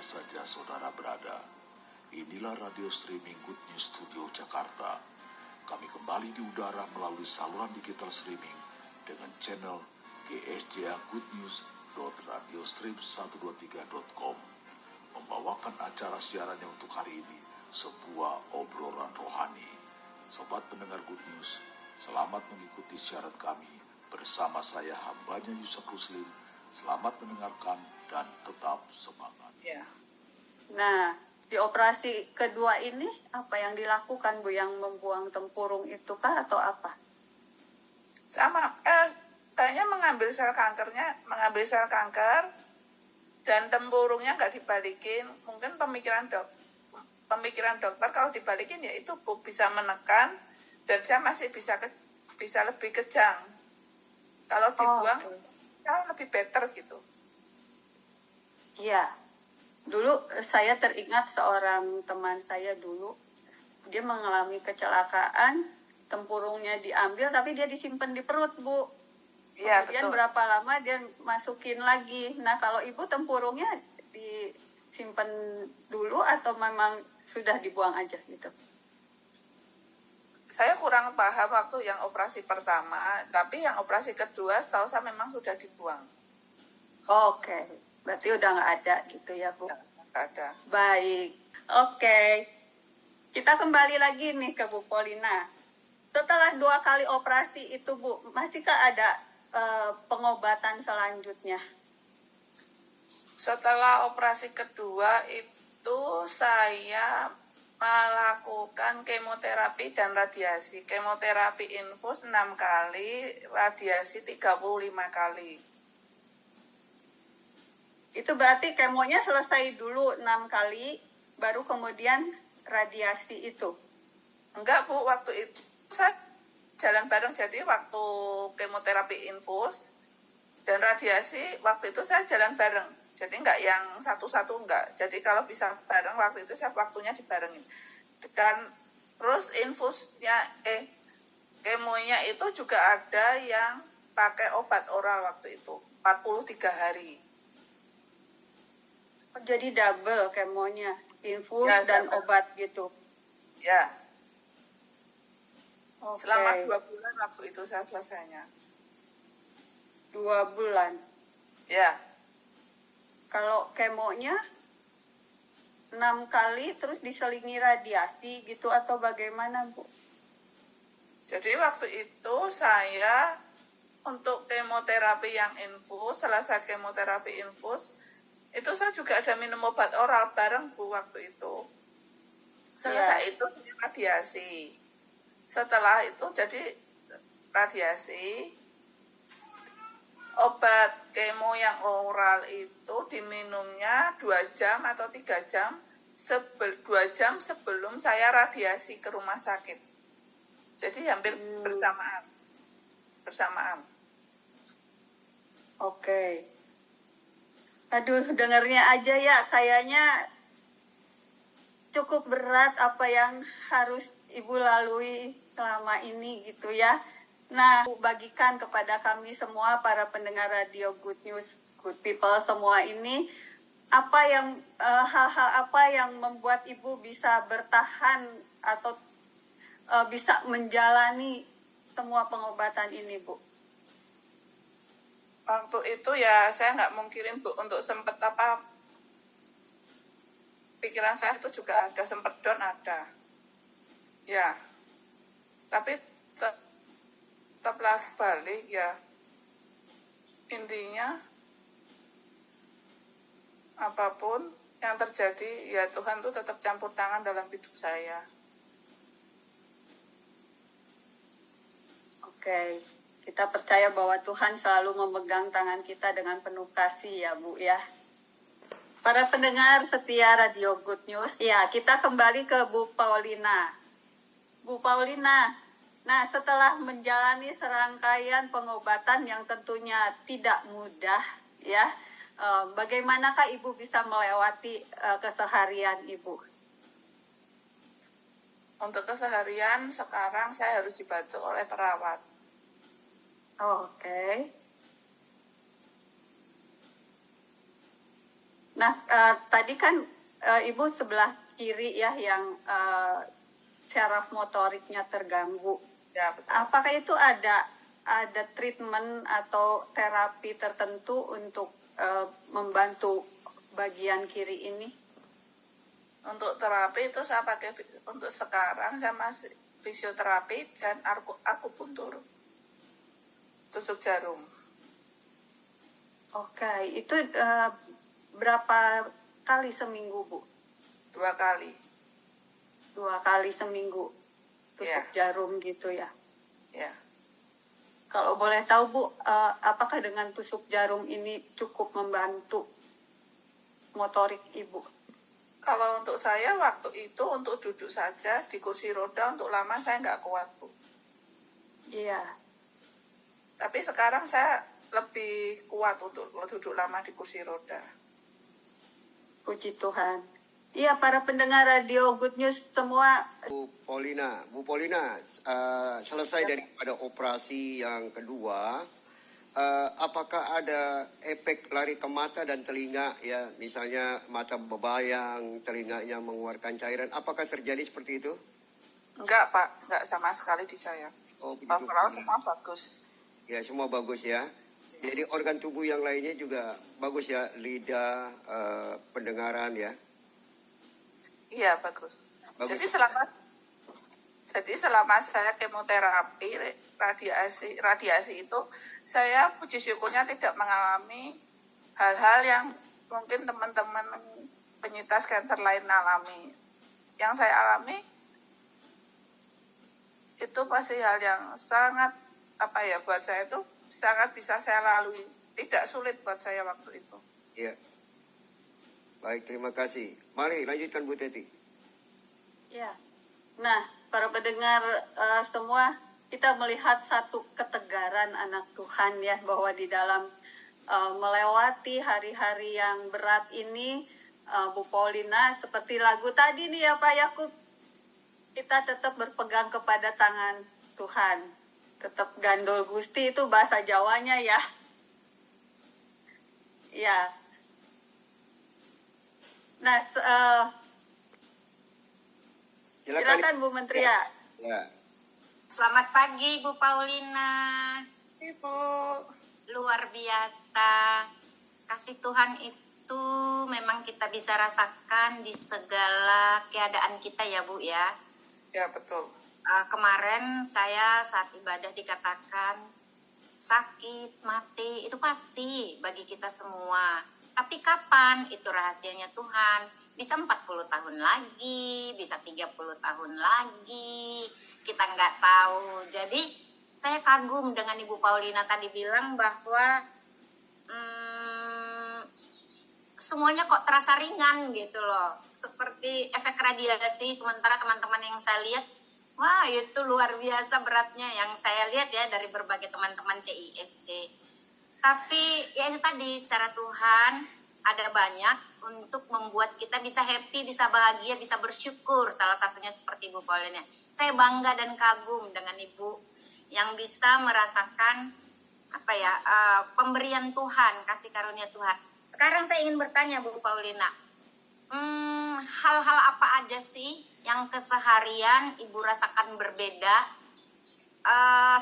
mana saja saudara berada. Inilah radio streaming Good News Studio Jakarta. Kami kembali di udara melalui saluran digital streaming dengan channel gsjagoodnews.radiostream123.com, membawakan acara siarannya untuk hari ini, sebuah obrolan rohani. Sobat pendengar Good News, selamat mengikuti siaran kami bersama saya hambanya Yusuf Ruslim. Selamat mendengarkan dan tetap semangat. Ya. Nah, di operasi kedua ini apa yang dilakukan Bu, yang membuang tempurung itu kah atau apa? Sama, kayaknya mengambil sel kanker dan tempurungnya nggak dibalikin. Mungkin pemikiran dokter kalau dibalikin ya itu Bu bisa menekan dan saya masih bisa lebih kejang. Kalau dibuang lebih better gitu. Iya. Dulu saya teringat seorang teman saya dulu, dia mengalami kecelakaan, tempurungnya diambil tapi dia disimpan di perut, Bu. Iya, Kemudian betul. berapa lama dia masukin lagi. Nah, kalau Ibu tempurungnya disimpan dulu atau memang sudah dibuang aja gitu? Saya kurang paham waktu yang operasi pertama, tapi yang operasi kedua setahu saya memang sudah dibuang. Oke, berarti udah nggak ada gitu ya, Bu? Nggak ada. Baik, oke. Kita kembali lagi nih ke Bu Paulina. Setelah 2 kali operasi itu, Bu, masihkah ada pengobatan selanjutnya? Setelah operasi kedua itu saya melakukan kemoterapi dan radiasi. Kemoterapi infus 6 kali, radiasi 35 kali. Itu berarti kemonya selesai dulu 6 kali, baru kemudian radiasi itu? Enggak, Bu, waktu itu saya jalan bareng. Jadi waktu kemoterapi infus dan radiasi, waktu itu saya jalan bareng. Jadi enggak yang satu-satu, enggak. Jadi kalau bisa bareng, waktu itu saya waktunya dibarengin. Dan terus infusnya, kemonya itu juga ada yang pakai obat oral waktu itu, 43 hari. Jadi double kemonya, infus Ya, dan double. obat gitu? Ya, Oke. selama 2 bulan waktu itu saya selesainya. 2 bulan? Ya. Kalau kemonya 6 kali terus diselingi radiasi gitu atau bagaimana, Bu? Jadi waktu itu saya untuk kemoterapi yang infus, selesai kemoterapi infus, itu saya juga ada minum obat oral bareng, Bu, waktu itu. Selesai itu saya radiasi. Setelah itu jadi radiasi, obat kemo yang oral itu diminumnya 2 jam atau 3 jam, 2 jam sebelum saya radiasi ke rumah sakit. Jadi hampir bersamaan. Oke. Aduh, dengarnya aja ya, kayaknya cukup berat apa yang harus Ibu lalui selama ini gitu ya. Nah, bagikan kepada kami semua para pendengar radio Good News, Good People semua ini, apa yang hal-hal apa yang membuat Ibu bisa bertahan atau bisa menjalani semua pengobatan ini, Bu? Waktu itu ya saya nggak mungkirin, Bu, untuk sempet pikiran saya itu juga ada, sempet down ada. Ya, tapi tetaplah balik ya. Intinya apapun yang terjadi ya Tuhan tuh tetap campur tangan dalam hidup saya. Oke, kita percaya bahwa Tuhan selalu memegang tangan kita dengan penuh kasih ya, Bu ya. Para pendengar setia Radio Good News, ya kita kembali ke Bu Paulina. Bu Paulina, nah setelah menjalani serangkaian pengobatan yang tentunya tidak mudah ya, bagaimanakah Ibu bisa melewati keseharian Ibu? Untuk keseharian sekarang saya harus dibantu oleh perawat. Oke. Nah, tadi kan Ibu sebelah kiri ya yang syaraf motoriknya terganggu. Ya, betul. Apakah itu ada treatment atau terapi tertentu untuk membantu bagian kiri ini? Untuk terapi itu saya pakai, untuk sekarang saya masih fisioterapi dan akupuntur, tusuk jarum. Oke, itu berapa kali seminggu, Bu? 2 kali. 2 kali seminggu tusuk jarum gitu ya? Ya. Kalau boleh tahu, Bu, apakah dengan tusuk jarum ini cukup membantu motorik Ibu? Kalau untuk saya waktu itu untuk duduk saja di kursi roda untuk lama saya nggak kuat, Bu. Iya. Tapi sekarang saya lebih kuat untuk duduk lama di kursi roda. Puji Tuhan. Iya, para pendengar radio Good News semua. Bu Paulina, selesai daripada operasi yang kedua, apakah ada efek lari ke mata dan telinga ya, misalnya mata bebayang, telinganya mengeluarkan cairan, apakah terjadi seperti itu? Enggak, Pak, enggak sama sekali di saya. Oh, begitu. Overall semua bagus. Ya, semua bagus ya. Jadi organ tubuh yang lainnya juga bagus ya, lidah, pendengaran ya. Iya, bagus. Bagus. Jadi selama saya kemoterapi, radiasi itu, saya puji syukurnya tidak mengalami hal-hal yang mungkin teman-teman penyintas kanker lain alami. Yang saya alami itu pasti hal yang sangat buat saya itu sangat bisa saya lalui. Tidak sulit buat saya waktu itu. Iya. Baik, terima kasih. Mari lanjutkan Bu Teti. Ya. Nah, para pendengar semua, kita melihat satu ketegaran anak Tuhan ya, bahwa di dalam melewati hari-hari yang berat ini, Bu Paulina, seperti lagu tadi nih ya Pak Yakub, kita tetap berpegang kepada tangan Tuhan. Tetap gandol gusti, itu bahasa Jawanya ya. Ya. Nah, silakan Bu Menteri ya. Ya. Selamat pagi Bu Paulina. Ibu. Luar biasa. Kasih Tuhan itu memang kita bisa rasakan di segala keadaan kita ya Bu ya. Ya, betul. Kemarin saya saat ibadah dikatakan sakit, mati, itu pasti bagi kita semua. Tapi kapan? Itu rahasianya Tuhan. Bisa 40 tahun lagi, bisa 30 tahun lagi. Kita nggak tahu. Jadi saya kagum dengan Ibu Paulina tadi bilang bahwa semuanya kok terasa ringan gitu loh. Seperti efek radiasi, sementara teman-teman yang saya lihat, wah itu luar biasa beratnya yang saya lihat ya dari berbagai teman-teman CISC. Tapi ya itu tadi, cara Tuhan ada banyak untuk membuat kita bisa happy, bisa bahagia, bisa bersyukur. Salah satunya seperti Ibu Paulina. Saya bangga dan kagum dengan Ibu yang bisa merasakan pemberian Tuhan, kasih karunia Tuhan. Sekarang saya ingin bertanya Bu Paulina, hal-hal apa aja sih yang keseharian Ibu rasakan berbeda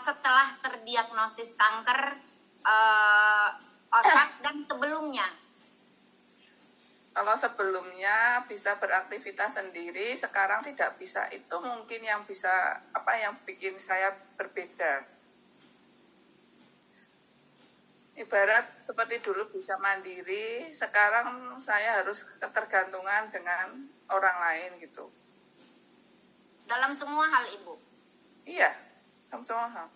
setelah terdiagnosis kanker otak dan sebelumnya? Kalau sebelumnya bisa beraktivitas sendiri, sekarang tidak bisa. Itu mungkin yang yang bikin saya berbeda. Ibarat seperti dulu bisa mandiri, sekarang saya harus ketergantungan dengan orang lain gitu. Dalam semua hal Ibu? Iya, dalam semua hal.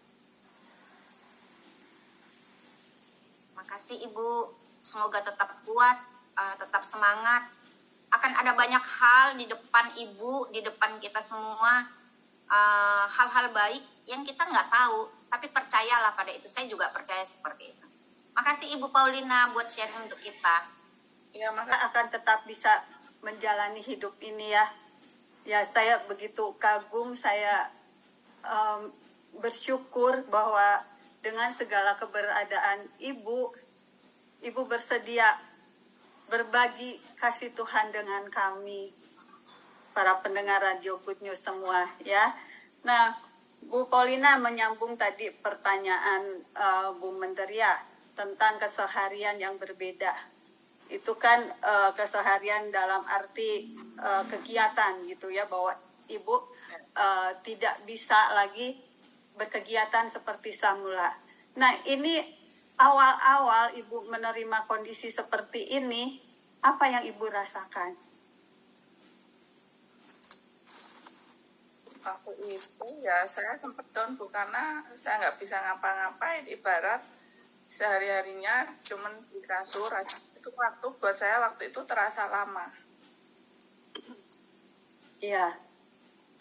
Makasih Ibu, semoga tetap kuat, tetap semangat. Akan ada banyak hal di depan Ibu, di depan kita semua, hal-hal baik yang kita nggak tahu, tapi percayalah pada itu. Saya juga percaya seperti itu. Makasih Ibu Paulina buat sharing untuk kita. Ya, Kita akan tetap bisa menjalani hidup ini ya. Ya, saya begitu kagum, saya bersyukur bahwa dengan segala keberadaan Ibu bersedia berbagi kasih Tuhan dengan kami, para pendengar Radio Good News semua ya. Nah, Bu Paulina menyambung tadi pertanyaan Bu Menteria tentang keseharian yang berbeda. Itu kan keseharian dalam arti kegiatan gitu ya, bahwa Ibu tidak bisa lagi berkegiatan seperti semula. Nah, ini awal-awal Ibu menerima kondisi seperti ini, apa yang Ibu rasakan? Waktu itu ya saya sempat down Bu, karena saya nggak bisa ngapa-ngapain, ibarat sehari-harinya cuman di kasur aja. Itu waktu buat saya waktu itu terasa lama. Iya,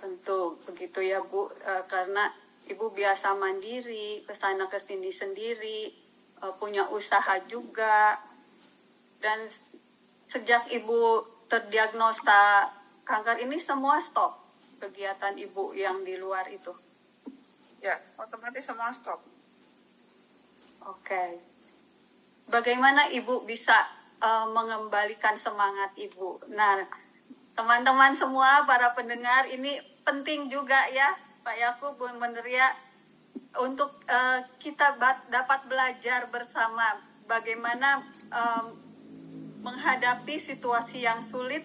tentu begitu ya Bu, karena Ibu biasa mandiri, kesana kesini sendiri, punya usaha juga, dan sejak Ibu terdiagnosa kanker ini semua stop kegiatan Ibu yang di luar itu. Ya, otomatis semua stop. Oke. Bagaimana Ibu bisa mengembalikan semangat Ibu? Nah, teman-teman semua, para pendengar, ini penting juga ya, Pak Yakub, Bu Menteria, untuk kita dapat belajar bersama bagaimana menghadapi situasi yang sulit,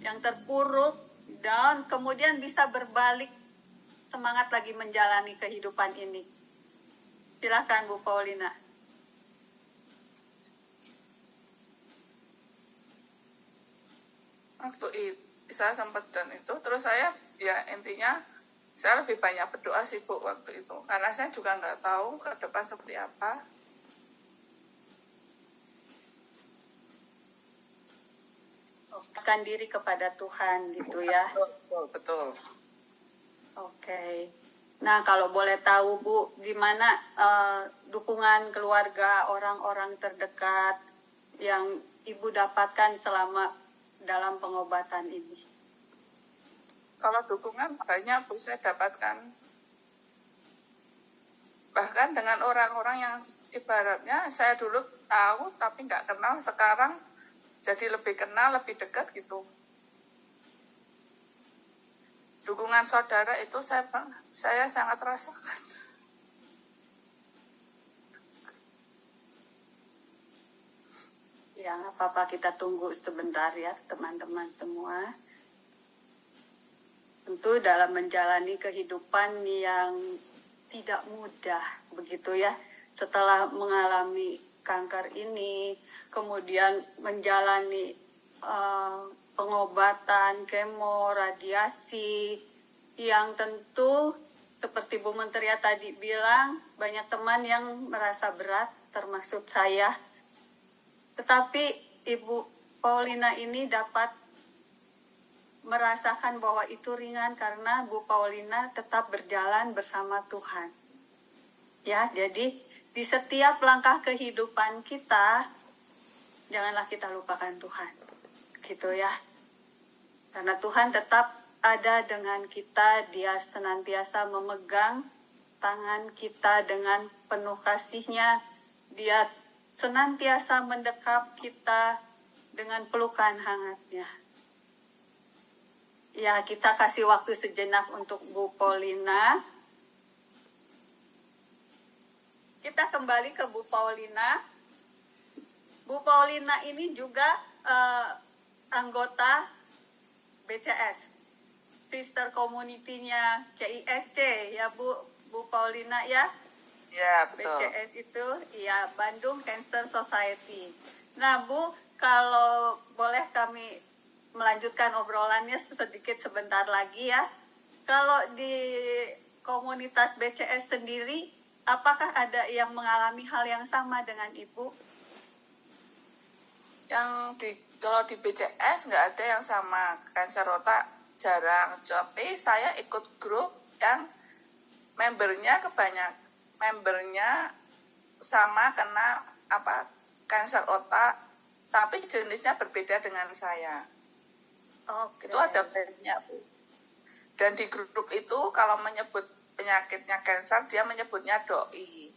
yang terpuruk, dan kemudian bisa berbalik semangat lagi menjalani kehidupan ini. Silakan Bu Paulina. Waktu itu saya sempat down itu, terus saya ya intinya saya lebih banyak berdoa sih Bu waktu itu, karena saya juga nggak tahu ke depan seperti apa. Menyerahkan diri kepada Tuhan gitu ya. Betul. Oke. Nah, kalau boleh tahu Bu, gimana dukungan keluarga, orang-orang terdekat yang Ibu dapatkan selama dalam pengobatan ini? Kalau dukungan banyak Bu saya dapatkan, bahkan dengan orang-orang yang ibaratnya saya dulu tahu tapi nggak kenal, sekarang jadi lebih kenal, lebih dekat gitu. Dukungan saudara itu saya sangat rasakan. Ya, nggak apa-apa, kita tunggu sebentar ya teman-teman semua. Tentu dalam menjalani kehidupan yang tidak mudah begitu ya, setelah mengalami kanker ini, kemudian menjalani pengobatan, kemo, radiasi, yang tentu seperti Bu Menteria tadi bilang, banyak teman yang merasa berat, termasuk saya. Tetapi Ibu Paulina ini dapat merasakan bahwa itu ringan karena Bu Paulina tetap berjalan bersama Tuhan. Ya, jadi di setiap langkah kehidupan kita, janganlah kita lupakan Tuhan. Gitu ya. Karena Tuhan tetap ada dengan kita, Dia senantiasa memegang tangan kita dengan penuh kasih-Nya. Dia senantiasa mendekap kita dengan pelukan hangatnya. Ya, kita kasih waktu sejenak untuk Bu Paulina. Kita kembali ke Bu Paulina. Bu Paulina ini juga anggota BCS, sister community-nya CISC ya Bu Paulina ya. Ya, betul. BCS itu ya Bandung Cancer Society. Nah Bu, kalau boleh kami melanjutkan obrolannya sedikit sebentar lagi ya. Kalau di komunitas BCS sendiri, apakah ada yang mengalami hal yang sama dengan Ibu? Kalau di BCS nggak ada yang sama, kanker otak jarang. Tapi saya ikut grup yang membernya sama kena kanker otak, tapi jenisnya berbeda dengan saya. Okay. Itu ada bedanya Bu. Dan di grup itu kalau menyebut penyakitnya kanker, dia menyebutnya doi.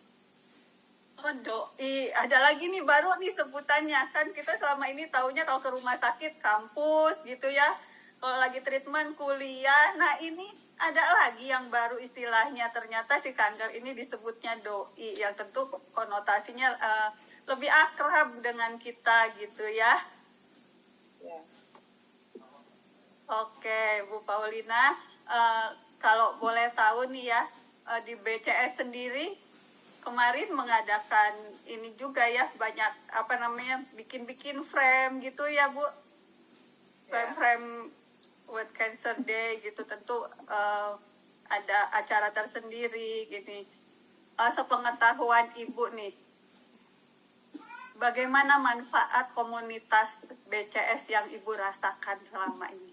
Oh, doi. Ada lagi nih baru nih sebutannya. Kan kita selama ini taunya kalau ke rumah sakit, kampus gitu ya. Kalau lagi treatment, kuliah. Nah, ini ada lagi yang baru istilahnya. Ternyata si kanker ini disebutnya doi. Yang tentu konotasinya lebih akrab dengan kita gitu ya. Ya. Oke, Bu Paulina. Kalau boleh tahu nih ya, di BCS sendiri kemarin mengadakan ini juga ya, banyak bikin frame gitu ya Bu, frame World Cancer Day gitu, tentu ada acara tersendiri gini. Sepengetahuan Ibu nih, bagaimana manfaat komunitas BCS yang Ibu rasakan selama ini?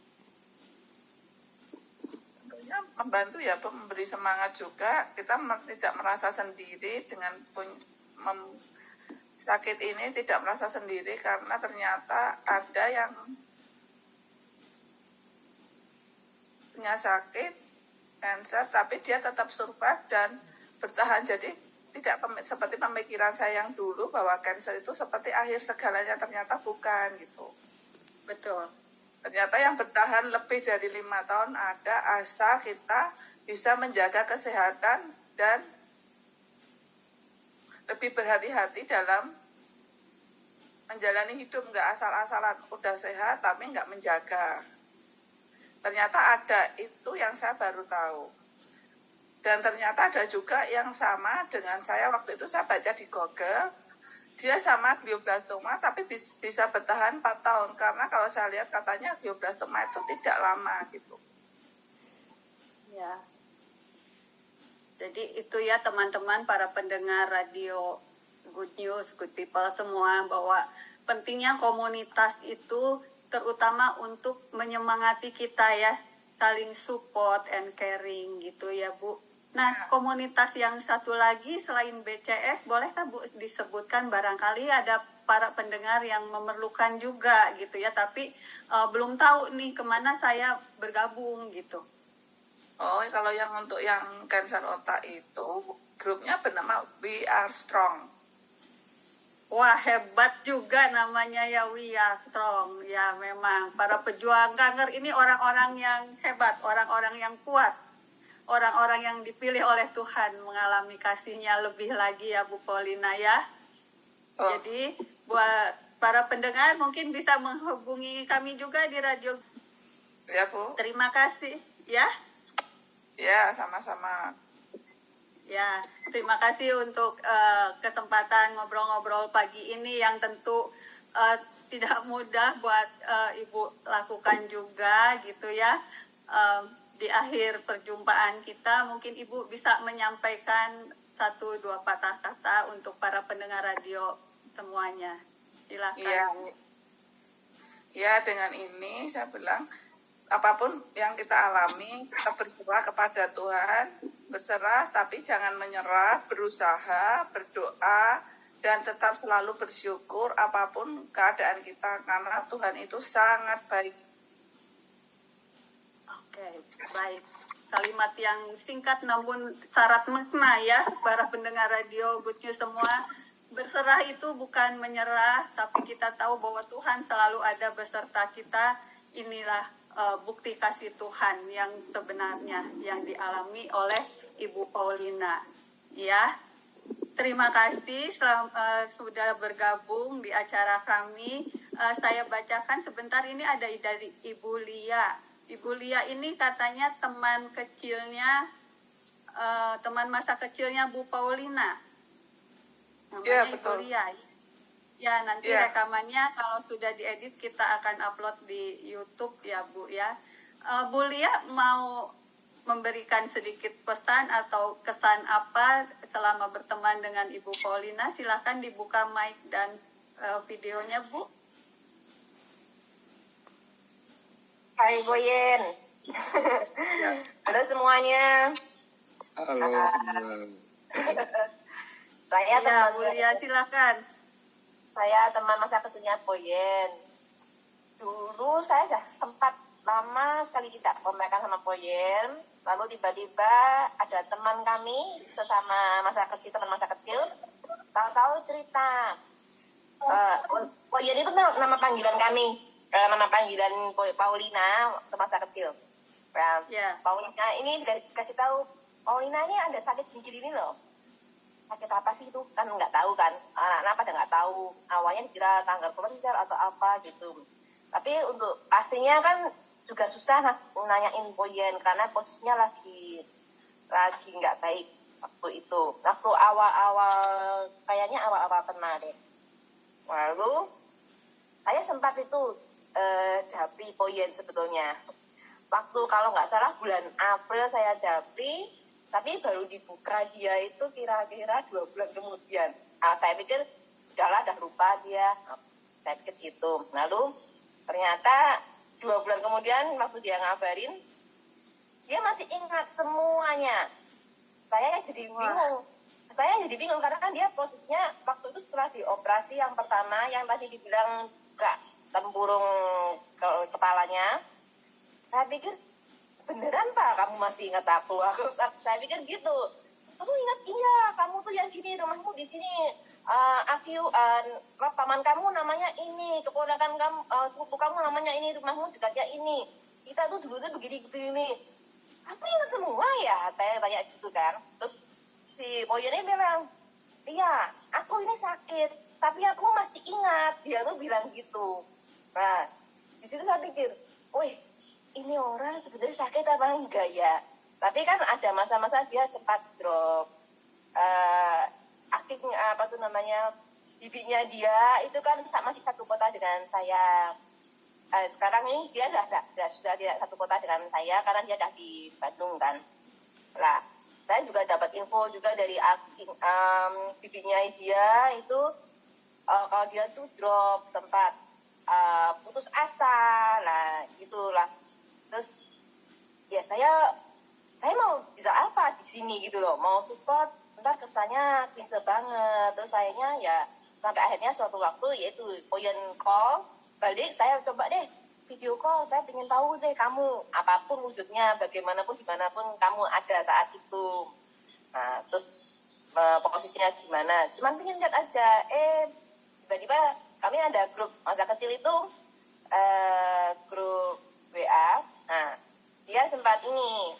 Tentunya membantu ya, memberi semangat juga. Kita tidak merasa sendiri dengan sakit ini, tidak merasa sendiri karena ternyata ada yang punya sakit cancer tapi dia tetap survive dan bertahan. Jadi tidak seperti pemikiran saya yang dulu bahwa cancer itu seperti akhir segalanya, ternyata bukan gitu. Betul. Ternyata yang bertahan lebih dari 5 tahun ada, asal kita bisa menjaga kesehatan dan lebih berhati-hati dalam menjalani hidup, nggak asal-asalan udah sehat tapi nggak menjaga. Ternyata ada, itu yang saya baru tahu. Dan ternyata ada juga yang sama dengan saya waktu itu, saya baca di Google, dia sama glioblastoma tapi bisa bertahan 4 tahun. Karena kalau saya lihat katanya glioblastoma itu tidak lama gitu. Ya. Jadi itu ya teman-teman para pendengar radio Good News, Good People semua, bahwa pentingnya komunitas itu terutama untuk menyemangati kita ya, saling support and caring gitu ya Bu. Nah, komunitas yang satu lagi selain BCS, bolehkah Bu disebutkan, barangkali ada para pendengar yang memerlukan juga gitu ya, tapi belum tahu nih kemana saya bergabung gitu. Oh, kalau yang untuk yang kanker otak itu, grupnya bernama We Are Strong. Wah, hebat juga namanya ya, We Are Strong. Ya, memang para pejuang kanker ini orang-orang yang hebat, orang-orang yang kuat. Orang-orang yang dipilih oleh Tuhan mengalami kasih-Nya lebih lagi ya Bu Paulina ya. Oh. Jadi buat para pendengar mungkin bisa menghubungi kami juga di radio. Ya Bu. Terima kasih ya. Ya, sama-sama. Ya, terima kasih untuk kesempatan ngobrol-ngobrol pagi ini yang tentu tidak mudah buat Ibu lakukan juga gitu ya. Di akhir perjumpaan kita mungkin Ibu bisa menyampaikan 1-2 patah kata untuk para pendengar radio semuanya. Silakan Ya. Bu. Ya, dengan ini saya bilang apapun yang kita alami, kita berserah kepada Tuhan, berserah tapi jangan menyerah, berusaha, berdoa, dan tetap selalu bersyukur apapun keadaan kita, karena Tuhan itu sangat baik. Oke, baik. Kalimat yang singkat namun syarat makna ya, para pendengar radio Good News semua. Berserah itu bukan menyerah, tapi kita tahu bahwa Tuhan selalu ada beserta kita. Inilah bukti kasih Tuhan yang sebenarnya yang dialami oleh Ibu Paulina. Ya, terima kasih sudah bergabung di acara kami. Saya bacakan sebentar, ini ada dari Ibu Lia. Ibu Lia ini katanya teman kecilnya, teman masa kecilnya Bu Paulina. Namanya Ya, betul. Ibu Lia. Ya, nanti rekamannya kalau sudah diedit kita akan upload di YouTube ya Bu ya. Bu Lia mau memberikan sedikit pesan atau kesan apa selama berteman dengan Ibu Paulina? Silakan dibuka mic dan videonya Bu. Hai Boyen. Halo semuanya. Halo semua. Saya Ya, teman Bu Lia silakan. Saya teman masa kecilnya Boyen. Dulu saya sudah sempat lama sekali tidak kontekan sama Boyen. Lalu tiba-tiba ada teman kami sesama masa kecil, teman masa kecil. tahu-tahu cerita. Poyen itu nama panggilan kami, nama panggilan Paulina masa kecil. Paulina ini dikasih tahu, Paulina ini ada sakit gigi ini loh. Sakit apa sih itu? Kan nggak tahu kan, anak-anak pada nggak tahu. Awalnya dikira kanker kelenjar atau apa gitu. Tapi untuk pastinya kan juga susah nanyain Poyen karena posisinya lagi nggak baik waktu itu. Waktu awal-awal kayaknya awal-awal kena deh. Lalu saya sempat itu japri Poyen sebetulnya. Waktu kalau nggak salah bulan April saya japri, tapi baru dibuka dia itu kira-kira 2 bulan kemudian. Saya pikir udahlah, dah lupa dia. Saya pikir gitu. Lalu ternyata 2 bulan kemudian waktu dia ngabarin, dia masih ingat semuanya. Saya jadi bingung. Saya jadi bingung karena kan dia posisinya waktu itu setelah dioperasi yang pertama, yang tadi dibilang gak tempurung ke kepalanya. Saya pikir, beneran Pak kamu masih ingat aku? Saya pikir gitu. Aku ingat, iya kamu tuh yang gini, rumahmu di sini. Paman kamu namanya ini, keponakan kamu, sepupu kamu namanya ini, rumahmu dekatnya ini. Kita tuh dulu tuh begini-begini. Kamu ingat semua ya? Saya tanya gitu kan. Terus si Poyen ini bilang, iya aku ini sakit, tapi aku masih ingat. Dia tuh bilang gitu. Nah, di situ saya pikir, wih, ini orang sebenarnya sakit apa enggak ya? Tapi kan ada masa-masa dia sempat drop. Apa tuh namanya, bibinya dia itu kan masih satu kota dengan saya. Sekarang ini dia sudah tidak satu kota dengan saya karena dia sudah di Bandung kan. Lah, saya juga dapat info juga dari bibinya dia itu kalau dia tuh drop sempat putus asa lah gitulah. Terus ya saya mau bisa apa di sini gitu loh, mau support, ntar kesannya klise banget. Terus sayanya ya sampai akhirnya suatu waktu yaitu Poyen call balik, saya coba deh video call, saya pengen tahu deh kamu apapun wujudnya, bagaimanapun dimanapun kamu ada saat itu. Nah terus posisinya gimana, cuman pengen lihat aja. Tiba-tiba kami ada grup masa kecil itu, grup WA. Nah, dia sempat ini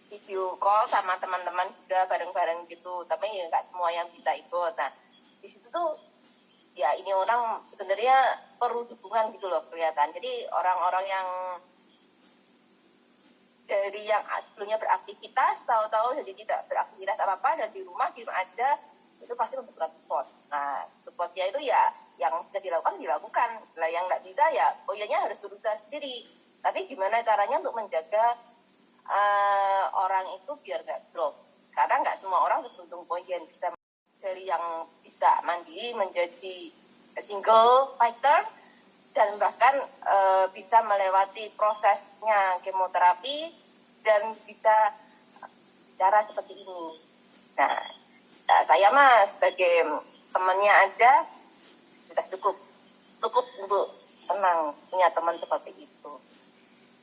video call sama teman-teman juga bareng-bareng gitu, tapi ya nggak semua yang bisa ikut. Nah, di situ tuh ya ini orang sebenarnya perlu dukungan gitu loh kelihatan. Jadi orang-orang yang dari yang sebelumnya beraktivitas, tahu-tahu jadi tidak beraktivitas apa-apa dan di rumah aja, itu pasti membutuhkan support. Nah, supportnya itu ya yang bisa dilakukan. Lah yang nggak bisa ya Poyennya harus berusaha sendiri. Tapi gimana caranya untuk menjaga orang itu biar nggak drop? Karena nggak semua orang seberuntung Poyen bisa dari yang bisa mandiri menjadi single fighter dan bahkan bisa melewati prosesnya kemoterapi dan bisa bicara seperti ini. Nah, saya mah sebagai temannya aja sudah cukup untuk senang punya teman seperti itu.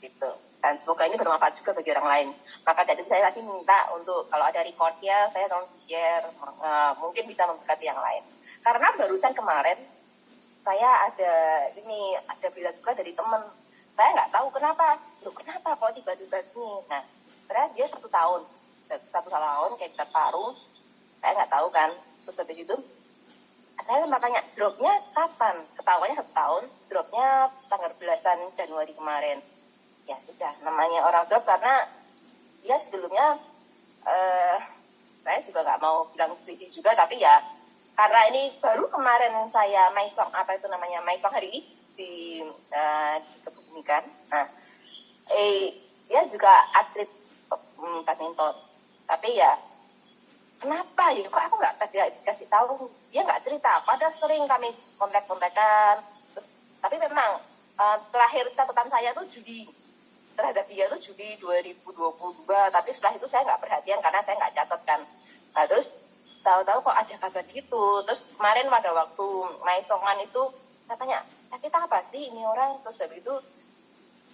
Gitu. Dan semoga ini bermanfaat juga bagi orang lain. Maka dari itu saya lagi minta untuk kalau ada recordnya saya tolong share, mungkin bisa memberkati yang lain. Karena barusan kemarin saya ada berita juga dari teman. Saya nggak tahu kenapa kok tiba-tiba ini. Nah, ternyata dia 1 tahun kayak bisa paru. Saya nggak tahu kan. Terus habis itu saya sempat tanya dropnya kapan? Ketahuannya 1 tahun. Dropnya tanggal 11 Januari kemarin. Ya sudah, namanya orang drop karena dia sebelumnya saya juga nggak mau bilang sedih juga, tapi ya karena ini baru kemarin saya maisong hari ini dikebumikan. Nah, dia juga atlet badminton, tapi ya kenapa ya kok aku nggak dikasih tahu, dia nggak cerita. Padahal sering kami kontak-kontakan, terus tapi memang terakhir catatan saya tuh terhadap dia tuh Juli 2022, tapi setelah itu saya nggak perhatian karena saya nggak catat kan. Nah terus tahu-tahu kok ada kabar gitu. Terus kemarin pada waktu maisongan itu saya tanya, sakit apa sih ini orang? Terus habis itu,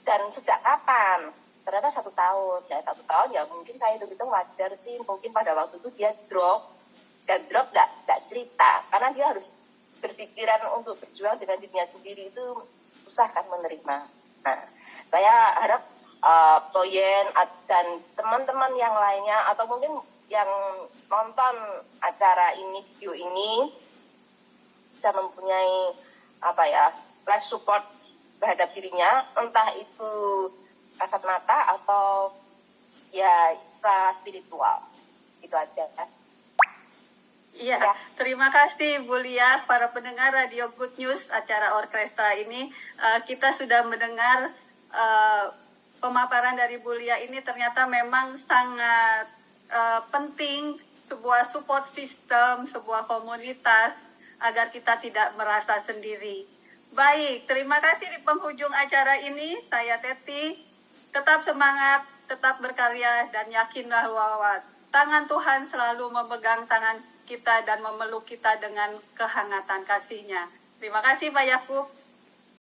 dan sejak kapan? Ternyata 1 tahun. Ya 1 tahun ya mungkin saya hitung wajar sih. Mungkin pada waktu itu dia drop dan drop nggak cerita, karena dia harus berpikiran untuk berjuang dengan dirinya sendiri, itu susah kan menerima. Nah, saya harap Toyen dan teman-teman yang lainnya atau mungkin yang nonton acara ini, video ini, bisa mempunyai life support terhadap dirinya, entah itu kasat mata atau ya secara spiritual. Itu aja. Iya, terima kasih Bu Lia, para pendengar Radio Good News acara orkestra ini. Kita sudah mendengar pemaparan dari Bu Lia ini, ternyata memang sangat penting sebuah support system, sebuah komunitas agar kita tidak merasa sendiri. Baik, terima kasih di penghujung acara ini. Saya Teti, tetap semangat, tetap berkarya, dan yakinlah bahwa tangan Tuhan selalu memegang tangan kita dan memeluk kita dengan kehangatan kasih-Nya. Terima kasih Pak Yakub.